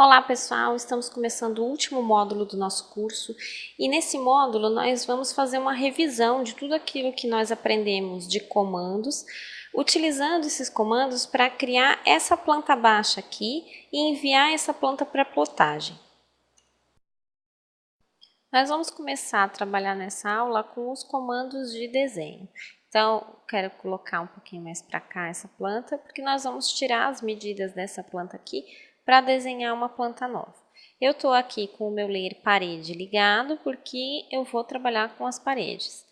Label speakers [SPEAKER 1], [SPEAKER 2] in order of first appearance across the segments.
[SPEAKER 1] Olá pessoal, estamos começando o último módulo do nosso curso e nesse módulo nós vamos fazer uma revisão de tudo aquilo que nós aprendemos de comandos, utilizando esses comandos para criar essa planta baixa aqui e enviar essa planta para plotagem. Nós vamos começar a trabalhar nessa aula com os comandos de desenho. Então, quero colocar um pouquinho mais para cá essa planta, porque nós vamos tirar as medidas dessa planta aqui para desenhar uma planta nova. Eu estou aqui com o meu layer parede ligado, porque eu vou trabalhar com as paredes.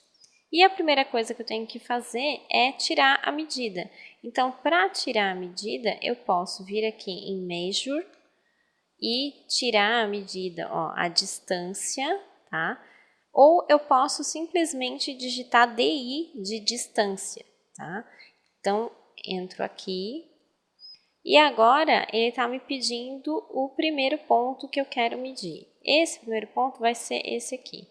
[SPEAKER 1] E a primeira coisa que eu tenho que fazer é tirar a medida. Então, para tirar a medida, eu posso vir aqui em Measure e tirar a medida, ó, a distância, tá? Ou eu posso simplesmente digitar DI de distância, tá? Então, entro aqui e agora ele está me pedindo o primeiro ponto que eu quero medir. Esse primeiro ponto vai ser esse aqui.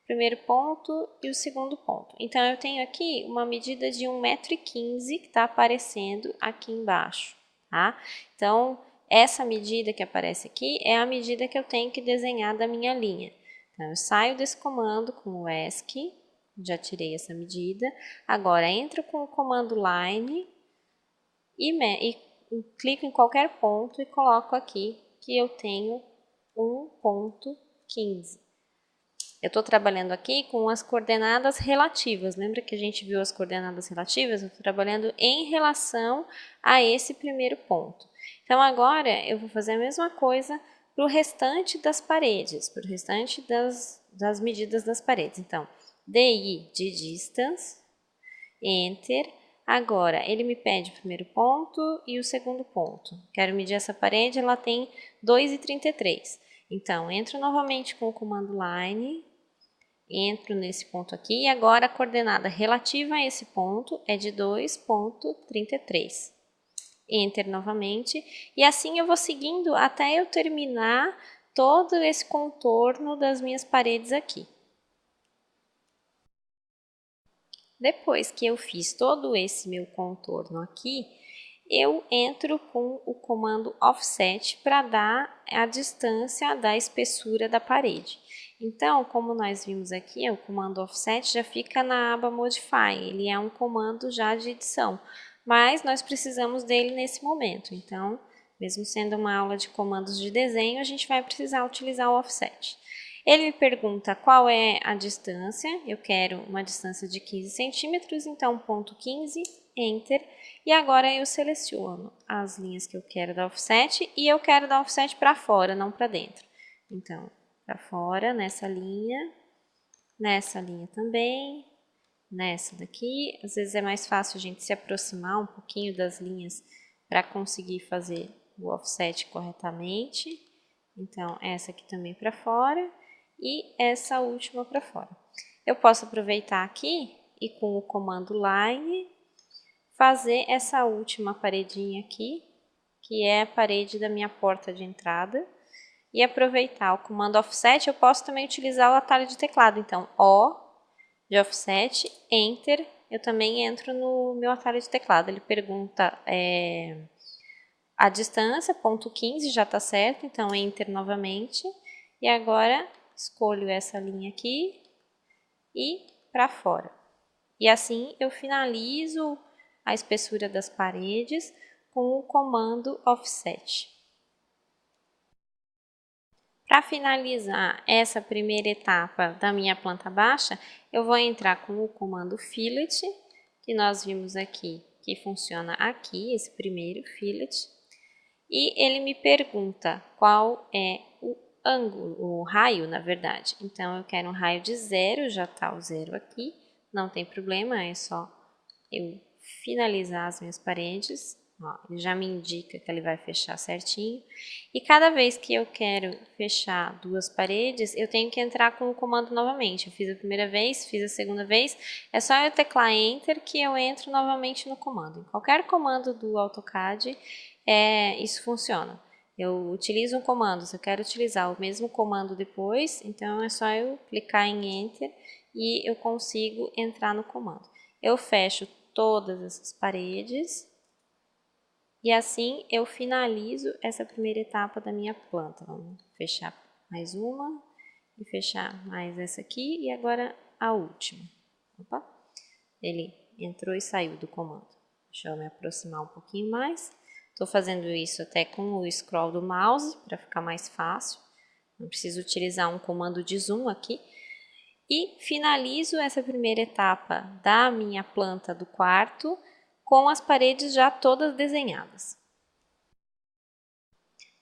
[SPEAKER 1] Primeiro ponto e o segundo ponto. Então, eu tenho aqui uma medida de 1,15 m que está aparecendo aqui embaixo, tá? Então, essa medida que aparece aqui é a medida que eu tenho que desenhar da minha linha. Então, eu saio desse comando com o ESC, já tirei essa medida. Agora, entro com o comando Line e clico em qualquer ponto e coloco aqui que eu tenho 1,15. Eu estou trabalhando aqui com as coordenadas relativas. Lembra que a gente viu as coordenadas relativas? Eu estou trabalhando em relação a esse primeiro ponto. Então, agora eu vou fazer a mesma coisa para o restante das paredes, para o restante das medidas das paredes. Então, DI de distance, Enter. Agora, ele me pede o primeiro ponto e o segundo ponto. Quero medir essa parede, ela tem 2,33. Então, entro novamente com o comando Line, entro nesse ponto aqui e agora a coordenada relativa a esse ponto é de 2,33. Enter novamente e assim eu vou seguindo até eu terminar todo esse contorno das minhas paredes aqui. Depois que eu fiz todo esse meu contorno aqui, eu entro com o comando Offset para dar a distância da espessura da parede. Então, como nós vimos aqui, o comando Offset já fica na aba Modify, ele é um comando já de edição, mas nós precisamos dele nesse momento. Então, mesmo sendo uma aula de comandos de desenho, a gente vai precisar utilizar o Offset. Ele me pergunta qual é a distância, eu quero uma distância de 15 centímetros, então ponto 15, Enter, e agora eu seleciono as linhas que eu quero dar offset e eu quero dar offset para fora, não para dentro. Então, para fora, nessa linha também, nessa daqui. Às vezes é mais fácil a gente se aproximar um pouquinho das linhas para conseguir fazer o offset corretamente. Então, essa aqui também para fora e essa última para fora. Eu posso aproveitar aqui e com o comando Line fazer essa última paredinha aqui, que é a parede da minha porta de entrada, e aproveitar o comando Offset. Eu posso também utilizar o atalho de teclado, então O de Offset, Enter, eu também entro no meu atalho de teclado. Ele pergunta a distância, ponto 15, já está certo, então Enter novamente, e agora escolho essa linha aqui e para fora. E assim eu finalizo a espessura das paredes com o comando Offset. Para finalizar essa primeira etapa da minha planta baixa, eu vou entrar com o comando Fillet, que nós vimos aqui, que funciona aqui, esse primeiro Fillet, e ele me pergunta qual é o ângulo, o raio, na verdade. Então, eu quero um raio de 0, já está o 0 aqui, não tem problema, é só eu finalizar as minhas paredes. Ó, ele já me indica que ele vai fechar certinho. E cada vez que eu quero fechar duas paredes, eu tenho que entrar com o comando novamente. Eu fiz a primeira vez, fiz a segunda vez, é só eu teclar Enter que eu entro novamente no comando. Em qualquer comando do AutoCAD, isso funciona. Eu utilizo um comando, se eu quero utilizar o mesmo comando depois, então é só eu clicar em Enter e eu consigo entrar no comando. Eu fecho todas essas paredes E assim eu finalizo essa primeira etapa da minha planta. Vamos fechar mais uma e fechar mais essa aqui e agora a última. Opa. Ele entrou e saiu do comando. Deixa eu me aproximar um pouquinho mais. Estou fazendo isso até com o scroll do mouse para ficar mais fácil. Não preciso utilizar um comando de zoom aqui. E finalizo essa primeira etapa da minha planta do quarto com as paredes já todas desenhadas.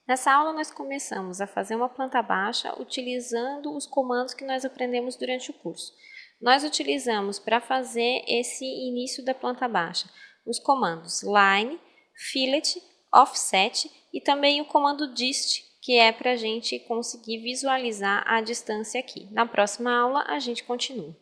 [SPEAKER 1] Nessa aula nós começamos a fazer uma planta baixa utilizando os comandos que nós aprendemos durante o curso. Nós utilizamos para fazer esse início da planta baixa os comandos line, fillet, offset e também o comando dist, que é para a gente conseguir visualizar a distância aqui. Na próxima aula a gente continua.